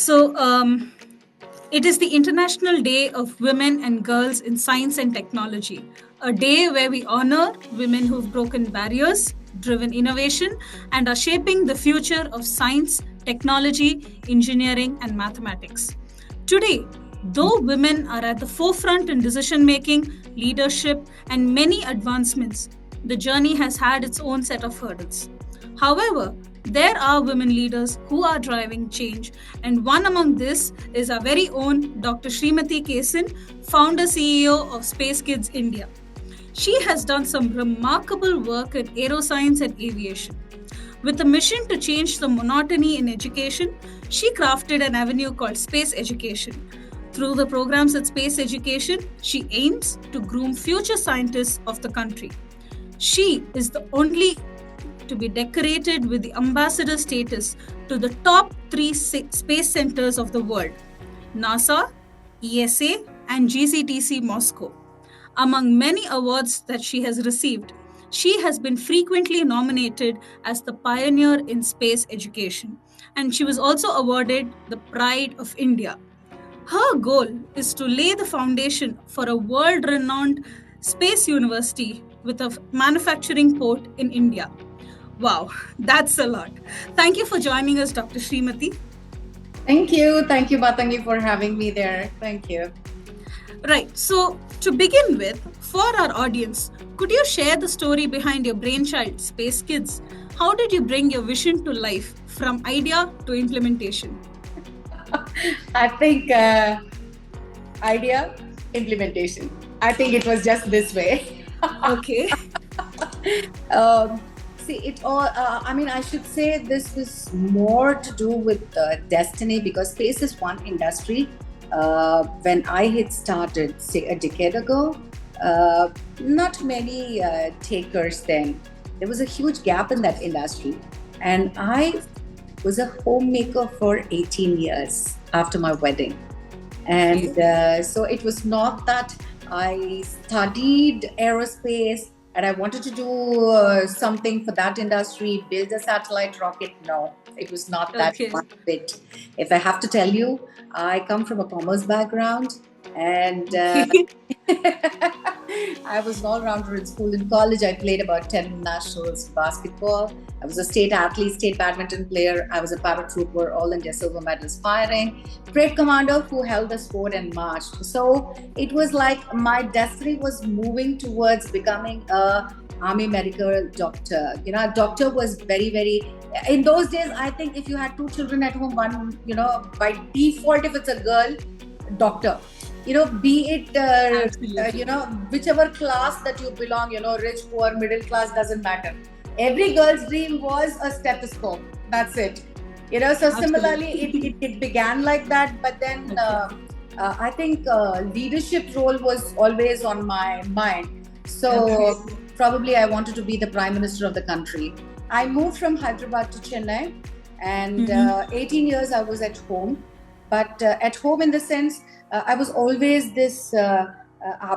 So, it is the International Day of Women and Girls in Science and Technology, a day where we honor women who've broken barriers, driven innovation, and are shaping the future of science, technology, engineering, and mathematics. Today, though women are at the forefront in decision making, leadership, and many advancements, the journey has had its own set of hurdles. However, there are women leaders who are driving change, and one among this is our very own Dr. Srimati Kesan, founder CEO of Space Kids India. She has done some remarkable work in aeroscience and aviation. With a mission to change the monotony in education, she crafted an avenue called Space Education. Through the programs at Space Education, she aims to groom future scientists of the country. She is the only to be decorated with the ambassador status to the top three space centers of the world: NASA, ESA, and GCTC Moscow. Among many awards that she has received, she has been frequently nominated as the pioneer in space education, and she was also awarded the Pride of India. Her goal is to lay the foundation for a world renowned space university with a manufacturing port in India. Wow, that's a lot. Thank you for joining us, Dr. Srimati. Thank you. Thank you, Matangi, for having me there. Thank you. Right. So, to begin with, for our audience, could you share the story behind your brainchild, Space Kids? How did you bring your vision to life from idea to implementation? I think idea, implementation. I think it was just this way. Okay. See, it all, I should say this is more to do with destiny, because space is one industry. When I had started, say, a decade ago, not many takers then. There was a huge gap in that industry. And I was a homemaker for 18 years after my wedding. And so it was not that I studied aerospace and I wanted to do something for that industry, build a satellite rocket. No, it was not that one bit. If I have to tell you, I come from a commerce background, and I was an all-rounder in school and college. I played about 10 nationals basketball. I was a state athlete, state badminton player. I was a paratrooper, all India silver medal aspiring, parade commander who held the sport and marched. So it was like my destiny was moving towards becoming a army medical doctor. You know, a doctor was very, very, in those days, I think if you had two children at home, one, you know, by default, if it's a girl, doctor. You know, be it, you know, whichever class that you belong, you know, rich, poor, middle class, doesn't matter. Every girl's dream was a stethoscope. That's it. You know, so similarly, it began like that. But then I think leadership role was always on my mind. So probably I wanted to be the Prime Minister of the country. I moved from Hyderabad to Chennai, and 18 years I was at home. But at home, in the sense, I was always this,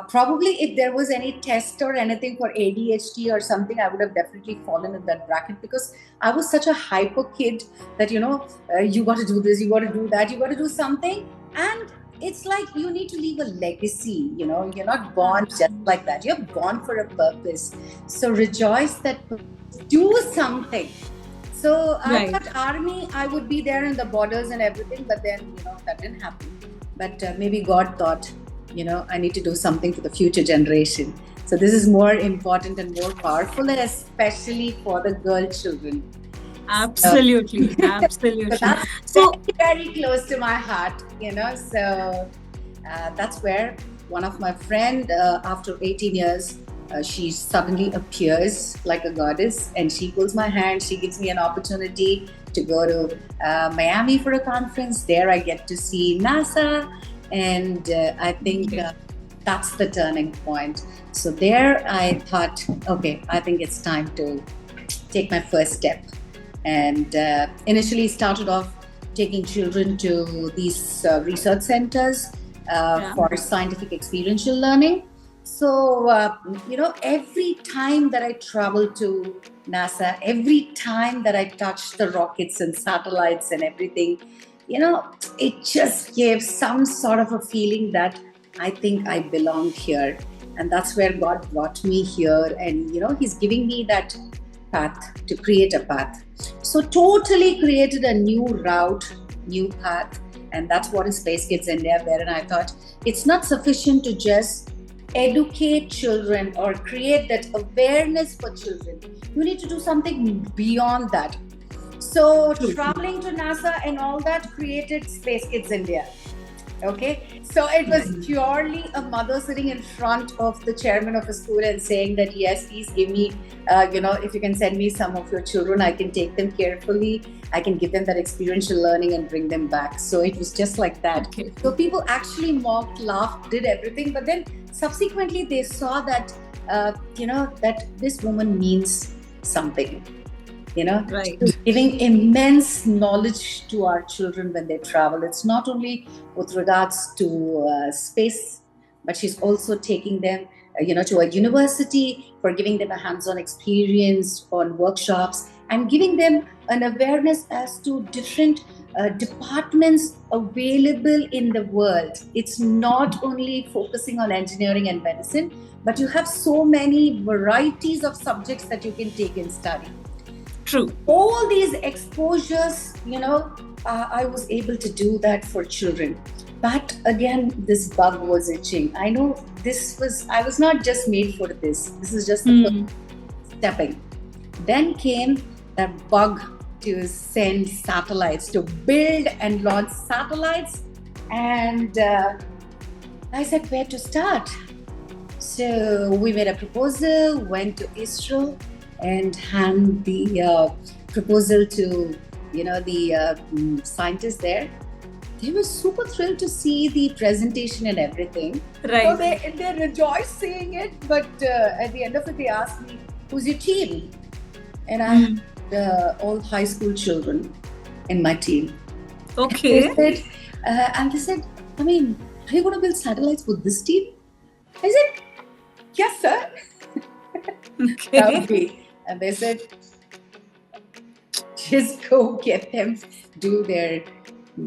probably if there was any test or anything for ADHD or something, I would have definitely fallen in that bracket, because I was such a hyper kid that, you know, you got to do this, you got to do that, you got to do something. And it's like you need to leave a legacy, you know, you're not born just like that. You're born for a purpose. So rejoice that, do something. So I thought army, I would be there in the borders and everything, but then, you know, that didn't happen. But maybe God thought, you know, I need to do something for the future generation. So this is more important and more powerful, and especially for the girl children. Absolutely, absolutely. So that's very close to my heart, you know. So that's where one of my friend, after 18 years, she suddenly appears like a goddess, and she pulls my hand. She gives me an opportunity to go to Miami for a conference. There I get to see NASA, and I think that's the turning point. So there I thought, okay, I think it's time to take my first step. And initially started off taking children to these research centers for scientific experiential learning. So, you know, every time that I travel to NASA, every time that I touch the rockets and satellites and everything, it just gave some sort of a feeling that I think I belong here. And that's where God brought me here. And, He's giving me that path to create a path. So, totally created a new route, new path. And that's what is Space Kids India, wherein I thought it's not sufficient to just educate children or create that awareness for children. You need to do something beyond that. So traveling to NASA and all that created Space Kids India. Okay, so it was purely a mother sitting in front of the chairman of a school and saying that, yes, please give me, if you can send me some of your children, I can take them carefully. I can give them that experiential learning and bring them back. So it was just like that. Okay. So people actually mocked, laughed, did everything. But then subsequently they saw that, that this woman means something. Right. Giving immense knowledge to our children when they travel. It's not only with regards to space, but she's also taking them, to a university for giving them a hands-on experience on workshops and giving them an awareness as to different departments available in the world. It's not only focusing on engineering and medicine, but you have so many varieties of subjects that you can take and study. True. All these exposures, I was able to do that for children. But again, this bug was itching. I know I was not just made for this. This is just the first stepping. Then came that bug to send satellites, to build and launch satellites. And I said, where to start? So we made a proposal, went to ISRO, and hand the proposal to the scientists there. They were super thrilled to see the presentation and everything. Right. So they rejoiced seeing it. But at the end of it, they asked me, "Who's your team?" And I had all high school children in my team. Okay. They said, "I mean, are you going to build satellites with this team?" I said, "Yes, sir." Okay. And they said, just go get them do their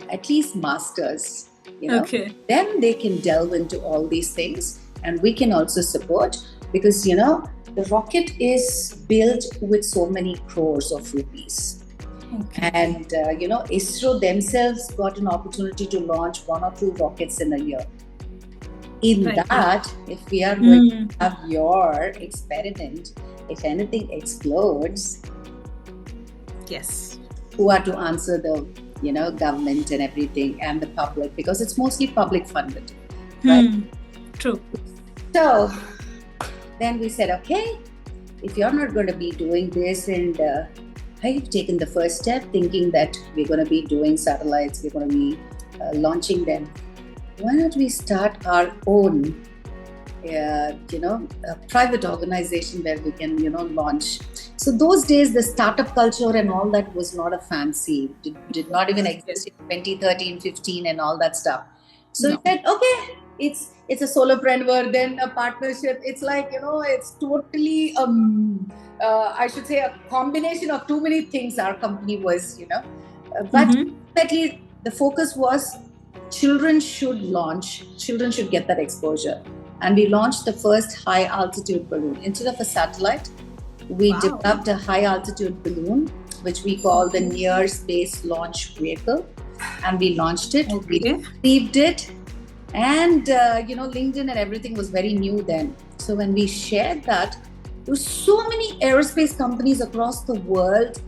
at least masters, Okay. Then they can delve into all these things and we can also support because, the rocket is built with so many crores of rupees. Okay. And, ISRO themselves got an opportunity to launch 1 or 2 rockets in a year. In that, if we are going to have your experiment, if anything explodes, yes, who are to answer the, government and everything and the public, because it's mostly public funded, right? True. So then we said, okay, if you're not going to be doing this and I've taken the first step thinking that we're going to be doing satellites, we're going to be launching them. Why not we start our own, a private organization where we can, launch. So those days, the startup culture and all that was not a fancy. Did not even exist in 2013, 15 and all that stuff. So we said, okay, it's a solopreneur, then a partnership. It's like, it's totally, I should say, a combination of too many things our company was, But definitely the focus was children should launch, children should get that exposure. And we launched the first high altitude balloon. Instead of a satellite, we developed a high altitude balloon, which we call the Near Space Launch Vehicle. And we launched it, we received it. And, LinkedIn and everything was very new then. So when we shared that, there were so many aerospace companies across the world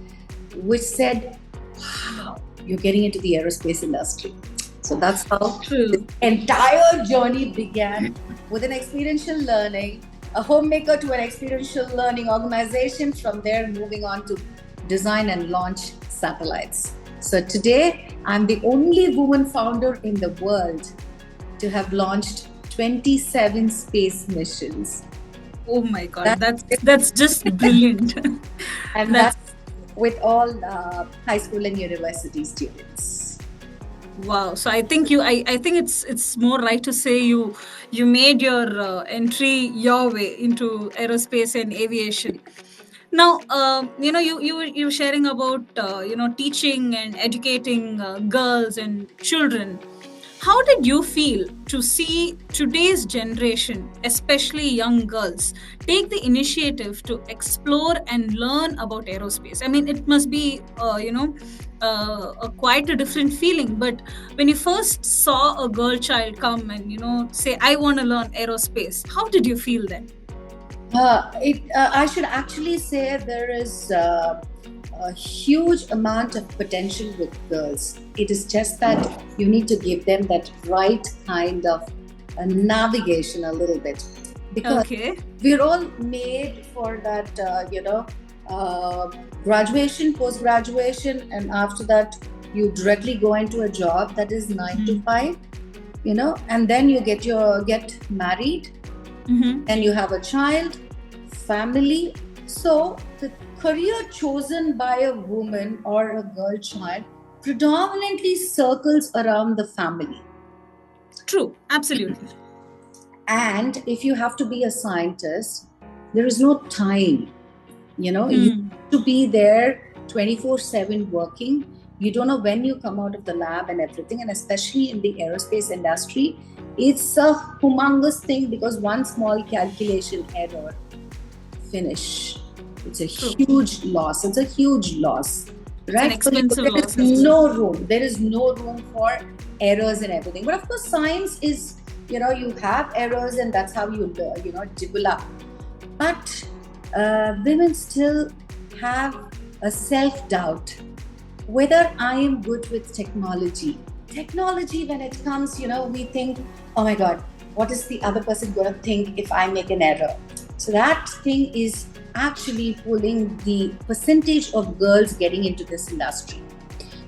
which said, wow, you're getting into the aerospace industry. So that's how the entire journey began, with an experiential learning, a homemaker to an experiential learning organization. From there, moving on to design and launch satellites. So today, I'm the only woman founder in the world to have launched 27 space missions. Oh my God, that's just brilliant. And that's with all high school and university students. Wow. So I think I think it's more right to say you made your entry your way into aerospace and aviation. Now, you were sharing about teaching and educating girls and children. How did you feel to see today's generation, especially young girls, take the initiative to explore and learn about aerospace? I mean, it must be, quite a different feeling. But when you first saw a girl child come and say, "I want to learn aerospace," how did you feel then? I should actually say there is a huge amount of potential with girls. It is just that you need to give them that right kind of navigation a little bit, because Okay. we're all made for that, graduation, post graduation, and after that, you directly go into a job that is 9 to 5, and then you get married, Mm-hmm. and you have a child, family. So the career chosen by a woman or a girl child predominantly circles around the family. True. Absolutely. And if you have to be a scientist, there is no time. You have to be there 24/7 working. You don't know when you come out of the lab and everything. And especially in the aerospace industry, it's a humongous thing, because one small calculation error, finish. It's a True. huge loss. It's a huge loss, It's an right? expensive there loss is as well. no room. There is no room for errors and everything. But of course, science is, you have errors, and that's how you develop. But women still have a self-doubt whether I am good with technology. Technology, when it comes, we think, oh my God, what is the other person going to think if I make an error? So that thing is actually pulling the percentage of girls getting into this industry.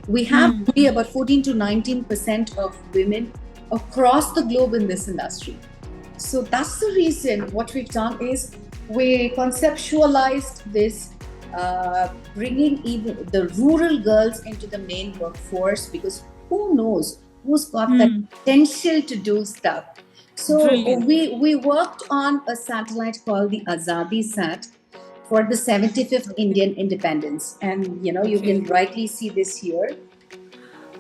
We have only about 14 to 19% of women across the globe in this industry. So that's the reason what we've done is we conceptualized this, bringing even the rural girls into the main workforce, because who knows who's got that potential to do stuff. So Brilliant. we worked on a satellite called the Azadi Sat for the 75th Indian independence, and you can rightly see this here.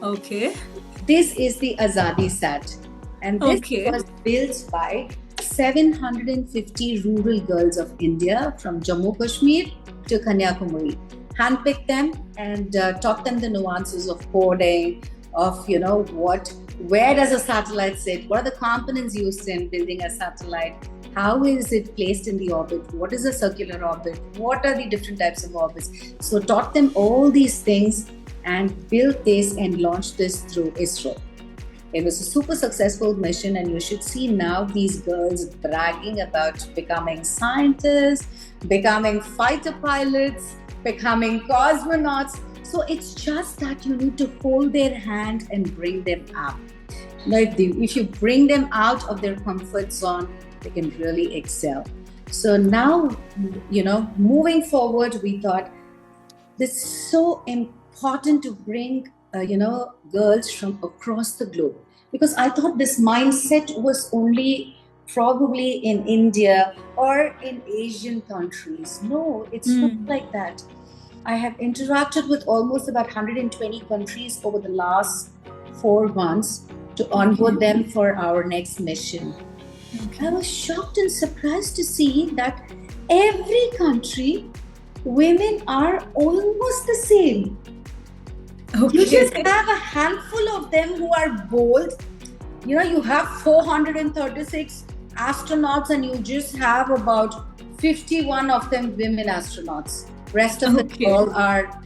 Okay. This is the Azadi Sat, and this Okay. was built by 750 rural girls of India from Jammu Kashmir to Kanyakumari. Handpicked them and taught them the nuances of coding, of where does a satellite sit, what are the components used in building a satellite, how is it placed in the orbit, what is a circular orbit, what are the different types of orbits. So taught them all these things and built this and launched this through ISRO. It was a super successful mission, and you should see now these girls bragging about becoming scientists, becoming fighter pilots, becoming cosmonauts. So it's just that you need to hold their hand and bring them up. Now, if you bring them out of their comfort zone, they can really excel. So now, moving forward, we thought this is so important to bring, girls from across the globe, because I thought this mindset was only probably in India or in Asian countries. No, it's not like that. I have interacted with almost about 120 countries over the last 4 months to onboard them for our next mission. I was shocked and surprised to see that every country, women are almost the same. Okay. You just have a handful of them who are bold. You have 436 astronauts, and you just have about 51 of them women astronauts. Rest of them all are,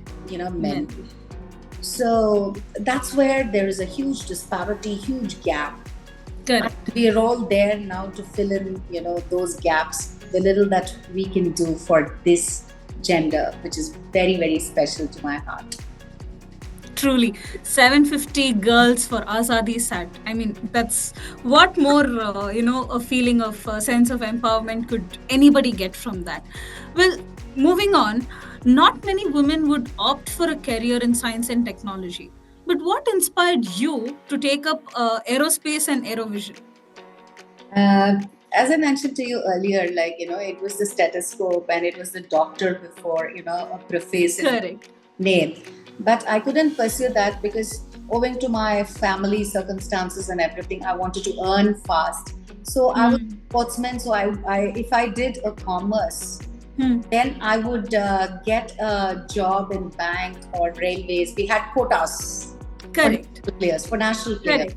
men. So that's where there is a huge disparity, huge gap. Correct. We are all there now to fill in, those gaps, the little that we can do for this gender, which is very, very special to my heart. Truly, 750 girls for Azadi Sat. I mean, that's what more, a feeling of a sense of empowerment could anybody get from that. Well, moving on, not many women would opt for a career in science and technology. But what inspired you to take up aerospace and aerovision? As I mentioned to you earlier, like, it was the stethoscope and it was the doctor before, a profession Correct. name. But I couldn't pursue that because, owing to my family circumstances and everything, I wanted to earn fast. So I was a Hmm. sportsman. So if I did a commerce, Hmm. then I would get a job in bank or railways. We had quotas for Correct. national players, for national players. Correct.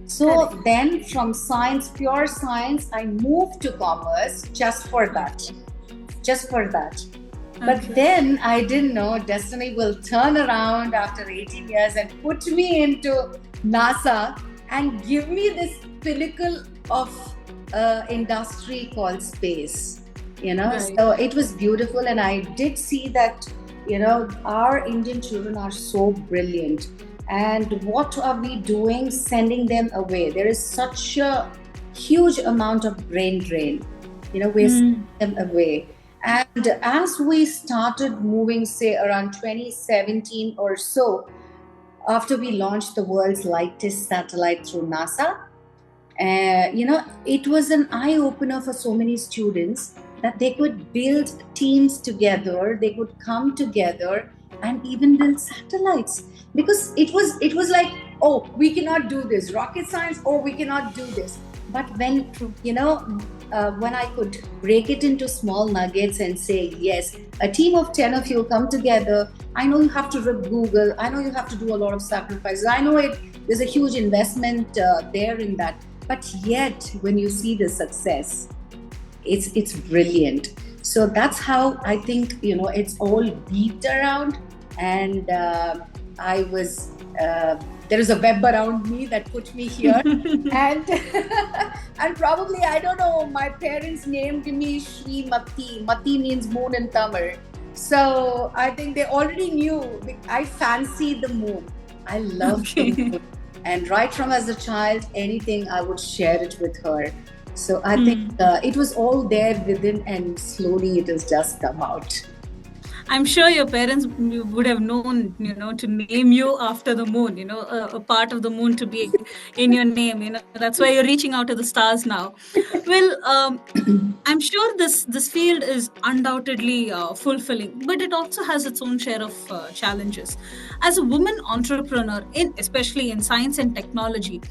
So Correct. then from science, pure science, I moved to commerce just for that. Okay. Just for that. But Okay. then I didn't know destiny will turn around after 18 years and put me into NASA and give me this pinnacle of industry called space. Right. So it was beautiful, and I did see that, our Indian children are so brilliant. And what are we doing? Sending them away. There is such a huge amount of brain drain. We're Hmm. sending them away. And as we started moving, say around 2017 or so, after we launched the world's lightest satellite through NASA, it was an eye opener for so many students that they could build teams together, they could come together and even build satellites. Because it was like, oh, we cannot do this. Rocket science, oh, we cannot do this. But when I could break it into small nuggets and say, yes, a team of 10 of you come together. I know you have to rip Google. I know you have to do a lot of sacrifices. I know there's a huge investment there in that. But yet, when you see the success, it's brilliant. So that's how I think, it's all beat around. And I was there is a web around me that put me here. And and probably, I don't know, my parents named me Shri Mati. Mati means moon in Tamil. So I think they already knew. I fancied the moon. I love the Okay. moon. And right from as a child, anything I would share it with her. So I think it was all there within, and slowly it has just come out. I'm sure your parents would have known, to name you after the moon, a part of the moon to be in your name. That's why you're reaching out to the stars now. Well, I'm sure this field is undoubtedly fulfilling, but it also has its own share of challenges. As a woman entrepreneur, especially in science and technology,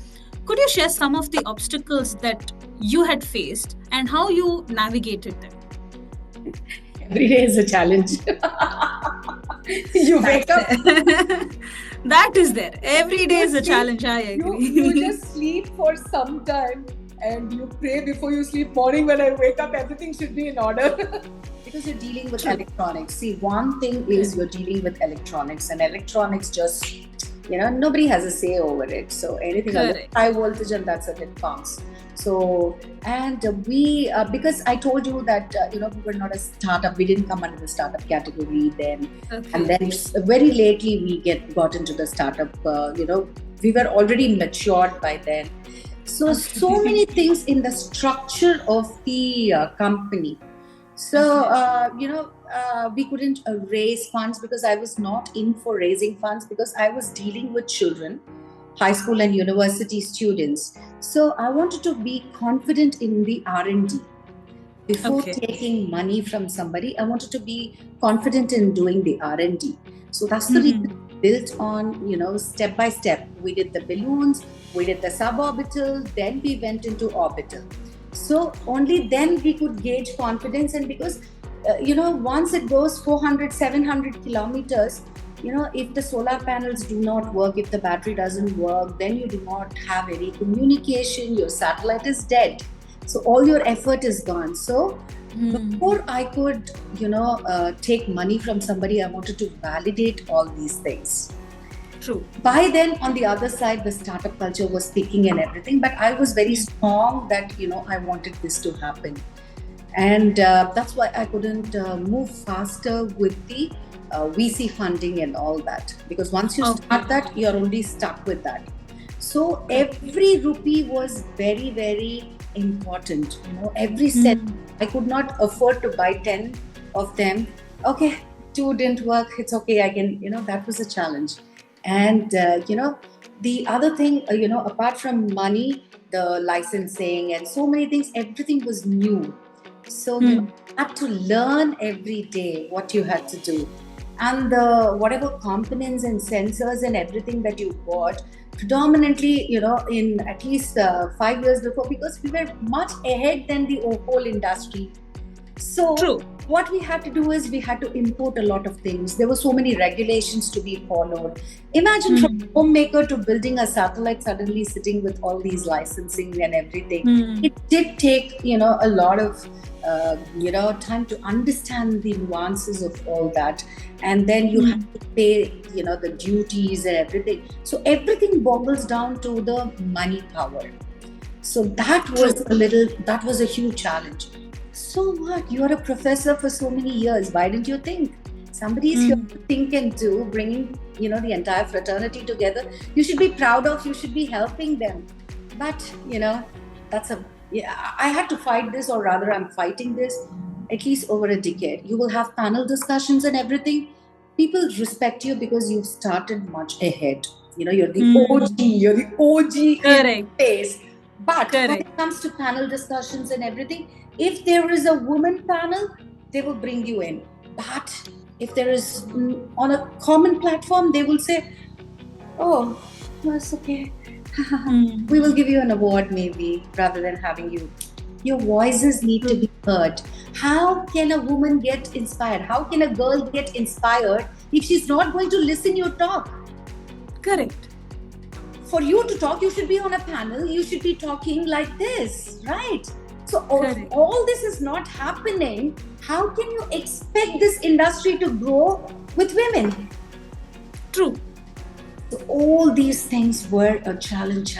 could you share some of the obstacles that you had faced and how you navigated them? Every day is a challenge. You wake up. That is there. Every day is a challenge. I agree. You just sleep for some time and you pray before you sleep. Morning when I wake up, everything should be in order. Because you're dealing with electronics. See, one thing is you're dealing with electronics, and electronics just, nobody has a say over it. So anything high voltage, and that's a hit bounce. So, and we, because I told you that, we were not a startup, we didn't come under the startup category then. Okay. And then very lately we got into the startup, we were already matured by then. So many things in the structure of the company. So, we couldn't raise funds because I was not in for raising funds, because I was dealing with children, high school and university students. So I wanted to be confident in the R&D. Before taking money from somebody, I wanted to be confident in doing the R&D. So that's the reason built on, step by step. We did the balloons, we did the suborbital, then we went into orbital. So only then we could gauge confidence. And because, once it goes 400, 700 kilometers, if the solar panels do not work, if the battery doesn't work, then you do not have any communication, your satellite is dead. So all your effort is gone. So before I could, take money from somebody, I wanted to validate all these things. True. By then, on the other side, the startup culture was peaking and everything, but I was very strong that, I wanted this to happen. And that's why I couldn't move faster with the VC funding and all that. Because once you start that, you're only stuck with that. So every rupee was very, very important. Every cent. I could not afford to buy 10 of them. Okay, 2 didn't work. It's okay. I can, that was a challenge. And, the other thing, apart from money, the licensing and so many things, everything was new. So Hmm. you had to learn every day what you had to do. And the whatever components and sensors and everything that you bought, predominantly, in at least 5 years before, because we were much ahead than the whole industry. So True. what we had to do is we had to import a lot of things. There were so many regulations to be followed. Imagine from homemaker to building a satellite, suddenly sitting with all these licensing and everything. It did take, a lot of, time to understand the nuances of all that. And then you have to pay, the duties and everything. So everything boggles down to the money power. So that was a huge challenge. So what? You are a professor for so many years. Why didn't you think? Somebody is here to think and do, bringing, the entire fraternity together. You should be proud of, you should be helping them. But, I had to fight this, or rather I'm fighting this at least over a decade. You will have panel discussions and everything. People respect you because you've started much ahead. You're the OG, in space. But when it comes to panel discussions and everything, if there is a woman panel, they will bring you in. But if there is on a common platform, they will say, oh, that's okay. We will give you an award maybe, rather than having you. Your voices need to be heard. How can a woman get inspired? How can a girl get inspired if she's not going to listen you talk? Correct. For you to talk, you should be on a panel. You should be talking like this, right? So all this is not happening. How can you expect this industry to grow with women? True. So all these things were a challenge.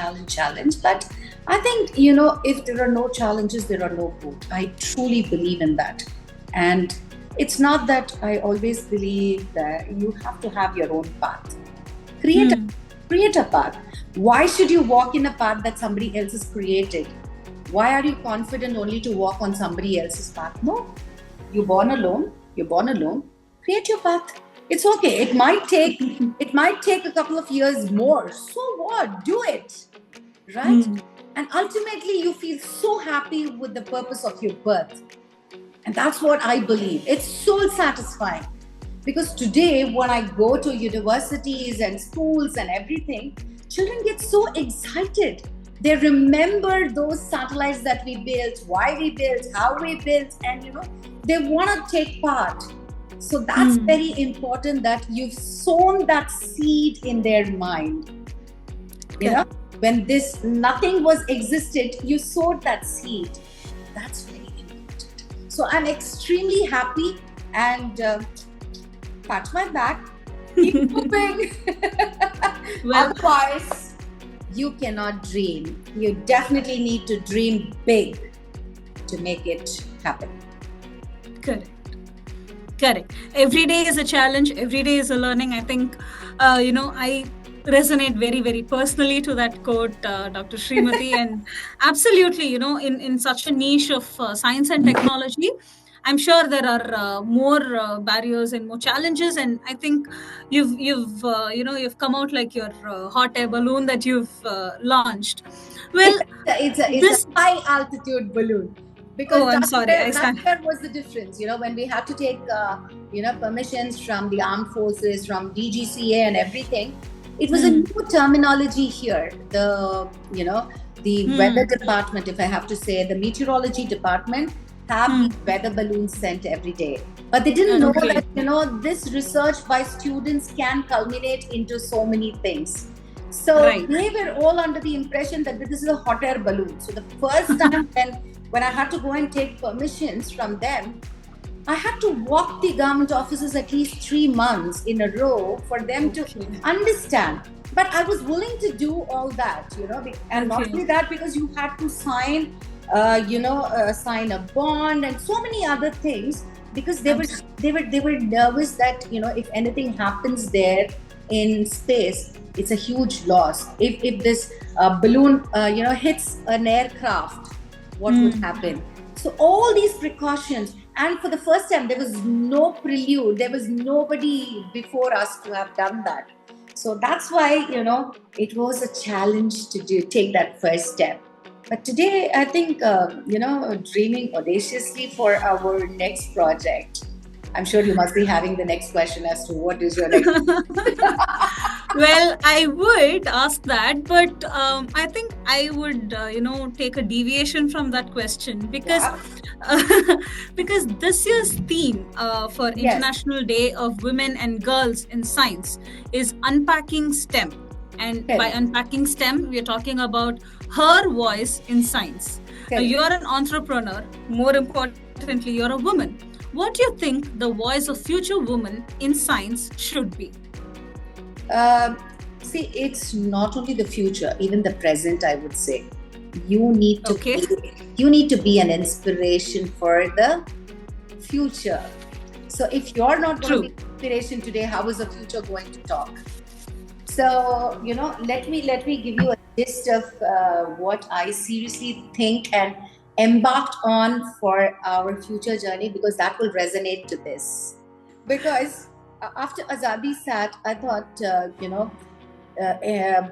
But I think, if there are no challenges, there are no growth. I truly believe in that. And it's not that I always believe that you have to have your own path. Create a path. Why should you walk in a path that somebody else has created? Why are you confident only to walk on somebody else's path? No. You're born alone. Create your path. It's okay. It might take a couple of years more. So what? Do it. Right? And ultimately you feel so happy with the purpose of your birth. And that's what I believe. It's soul satisfying. Because today, when I go to universities and schools and everything, children get so excited. They remember those satellites that we built, why we built, how we built, and they want to take part. So that's very important, that you've sown that seed in their mind. When nothing was existed, you sowed that seed. That's very important. So I'm extremely happy, and pat my back, keep moving. Otherwise, you cannot dream. You definitely need to dream big to make it happen. Correct. Every day is a challenge. Every day is a learning. I think, I resonate very, very personally to that quote, Dr. Srimati. And absolutely, in such a niche of science and technology, I'm sure there are more barriers and more challenges. And I think you've come out like your hot air balloon that you've launched. Well, it's a high altitude balloon. Because that was the difference, when we had to take, permissions from the armed forces, from DGCA and everything. It was a new terminology here. The weather department, if I have to say, the meteorology department have weather balloons sent every day. But they didn't know that, this research by students can culminate into so many things. So they were all under the impression that this is a hot air balloon. So the first time when I had to go and take permissions from them, I had to walk the government offices at least 3 months in a row for them to understand. But I was willing to do all that, and not only that, because you had to sign, sign a bond and so many other things, because they were nervous that, if anything happens there in space, it's a huge loss. If this balloon, hits an aircraft, what would happen? So all these precautions, and for the first time, there was no prelude. There was nobody before us to have done that. So that's why, it was a challenge to take that first step. But today, I think, dreaming audaciously for our next project. I'm sure you must be having the next question as to what is your next. Well, I would ask that, but I think I would, take a deviation from that question because Wow. because this year's theme for Yes. International Day of Women and Girls in Science is unpacking STEM. And by Correct. unpacking STEM, we are talking about her voice in science. Now, Correct. you're an entrepreneur. More importantly, you're a woman. What do you think the voice of future women in science should be? Um, See, it's not only the future, even the present, I would say. You need to Okay, you need to be an inspiration for the future. So if you're not going to be true. inspiration today, how is the future going to talk? So let me give you a list of what I seriously think and embarked on for our future journey, because that will resonate to this. Because after Azadi sat, I thought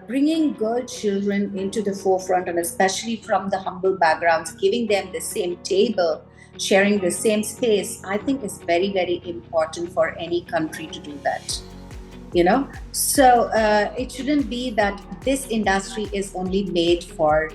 bringing girl children into the forefront, and especially from the humble backgrounds, giving them the same table, sharing the same space, I think is very, very important for any country to do that. So it shouldn't be that this industry is only made for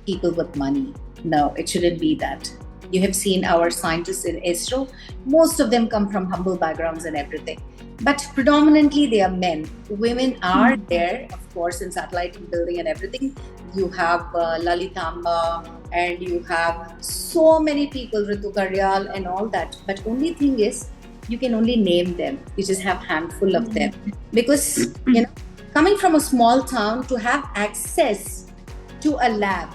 people with money. No, it shouldn't be that. You have seen our scientists in ISRO, most of them come from humble backgrounds and everything, but predominantly they are men. Women are Hmm. there, of course, in satellite building and everything. You have Lalitamba, and you have so many people, Ritu Karyal and all that, but only thing is you can only name them. You just have handful of them, because coming from a small town to have access to a lab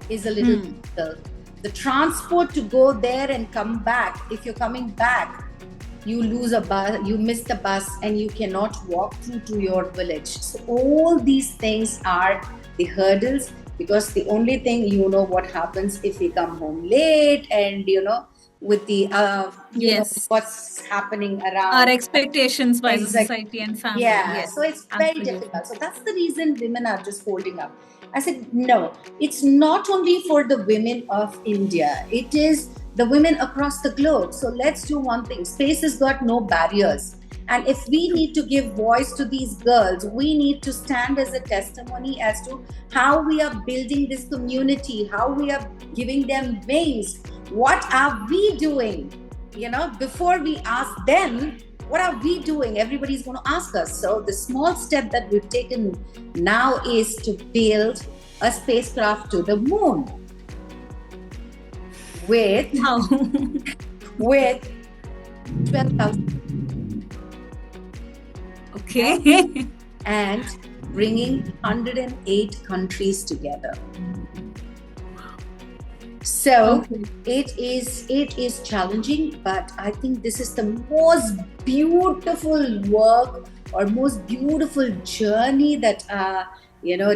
is a little Hmm. difficult. The transport to go there and come back, if you're coming back, you lose a bus, you miss the bus, and you cannot walk through to your village. So all these things are the hurdles, because the only thing, what happens if we come home late, and with the Yes. what's happening Our around. expectations by the Exactly. society and family. Yeah, Yes, so it's very absolutely. difficult. So that's the reason women are just holding up. I said, no, it's not only for the women of India, it is the women across the globe. So let's do one thing. Space has got no barriers. And if we need to give voice to these girls, we need to stand as a testimony as to how we are building this community, how we are giving them wings. What are we doing? Before we ask them, what are we doing? Everybody's going to ask us. So the small step that we've taken now is to build a spacecraft to the moon with Wow. with 12,000 Okay. and bringing 108 countries together. So Okay. it is challenging, but I think this is the most beautiful work or most beautiful journey that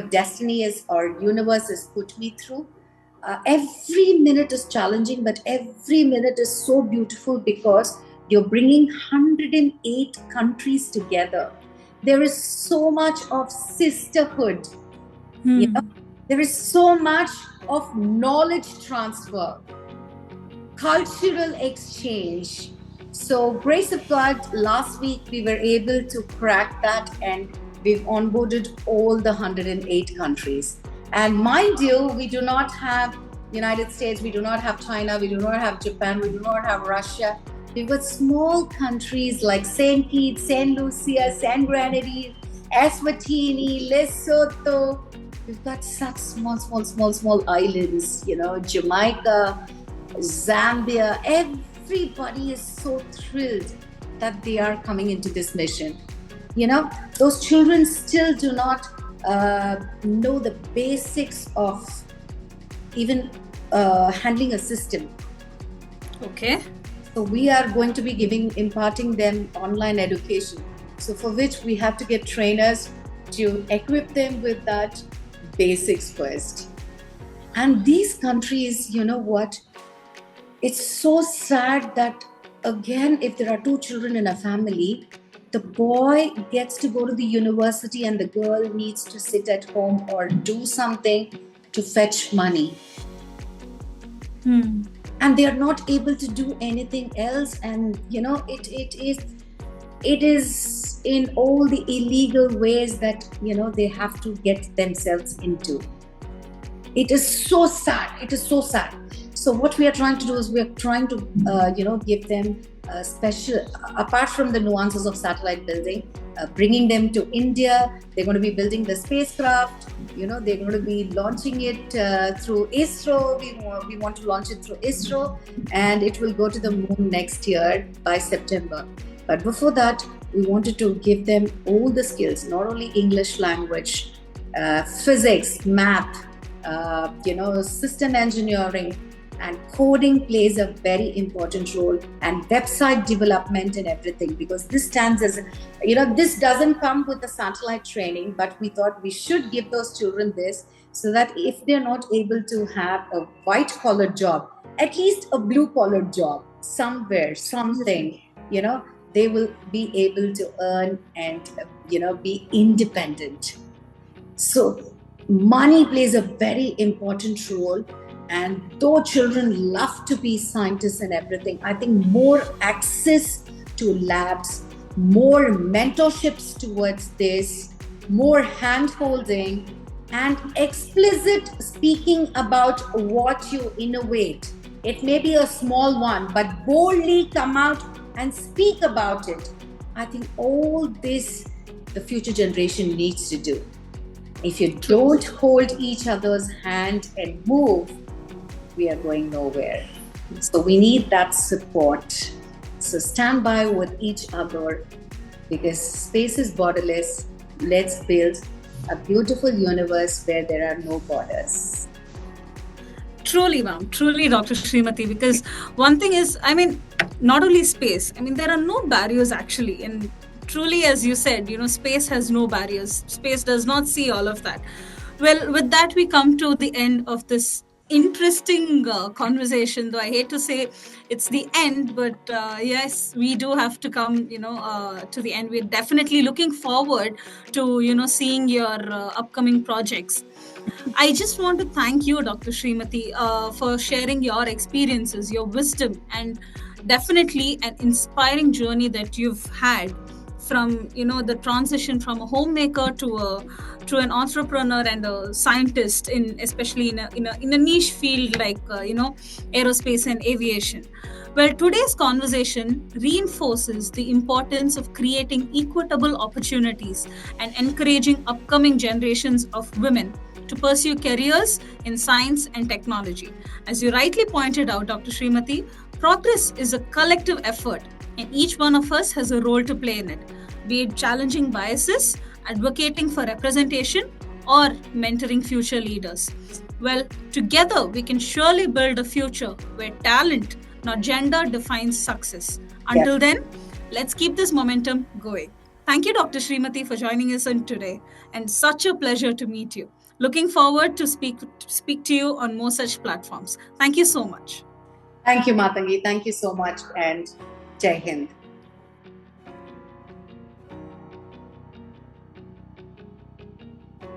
destiny is, or universe has put me through. Every minute is challenging, but every minute is so beautiful, because you're bringing 108 countries together. There is so much of sisterhood. Hmm. There is so much of knowledge transfer, cultural exchange. So, grace of God, last week we were able to crack that, and we've onboarded all the 108 countries. And mind you, we do not have United States, we do not have China, we do not have Japan, we do not have Russia. We've got small countries like St. Kitts, St. Lucia, San Grenadines, Eswatini, Lesotho. We've got such small islands, Jamaica, Zambia. Everybody is so thrilled that they are coming into this mission. Those children still do not know the basics of even handling a system. Okay. So we are going to be imparting them online education. So for which we have to get trainers to equip them with that basics first. And these countries, you know what? It's so sad that, again, if there are two children in a family, the boy gets to go to the university and the girl needs to sit at home or do something to fetch money. And they are not able to do anything else. And it is in all the illegal ways that they have to get themselves into. It is so sad. It is so sad. So what we are trying to do is we are trying to give them special, apart from the nuances of satellite building, bringing them to India. They're going to be building the spacecraft. They're going to be launching it through ISRO. We want to launch it through ISRO, and it will go to the moon next year by September. But before that, we wanted to give them all the skills, not only English language, physics, math, system engineering, and coding plays a very important role, and website development and everything, because this stands as, this doesn't come with the satellite training, but we thought we should give those children this, so that if they're not able to have a white collar job, at least a blue collar job somewhere, something, they will be able to earn and, be independent. So money plays a very important role. And though children love to be scientists and everything, I think more access to labs, more mentorships towards this, more hand-holding, and explicit speaking about what you innovate. It may be a small one, but boldly come out and speak about it. I think all this the future generation needs to do. If you don't hold each other's hand and move, we are going nowhere. So we need that support. So stand by with each other, because space is borderless. Let's build a beautiful universe where there are no borders. Truly, ma'am. Truly, Dr. Srimati, because one thing is, not only space, there are no barriers actually. And truly, as you said, space has no barriers. Space does not see all of that. Well, with that, we come to the end of this interesting conversation, though I hate to say it's the end, but yes, we do have to come to the end. We're definitely looking forward to seeing your upcoming projects. I just want to thank you, Dr. Srimati, for sharing your experiences, your wisdom, and definitely an inspiring journey that you've had from the transition from a homemaker to an entrepreneur and a scientist, especially in a niche field like aerospace and aviation. Well, today's conversation reinforces the importance of creating equitable opportunities and encouraging upcoming generations of women to pursue careers in science and technology. As you rightly pointed out, Dr. Srimati, progress is a collective effort, and each one of us has a role to play in it, be it challenging biases, advocating for representation, or mentoring future leaders. Well, together we can surely build a future where talent, not gender, defines success. Until then, let's keep this momentum going. Thank you, Dr. Srimati, for joining us on today, and such a pleasure to meet you. Looking forward to speak to you on more such platforms. Thank you so much. Thank you, Matangi. Thank you so much, and Jai Hind.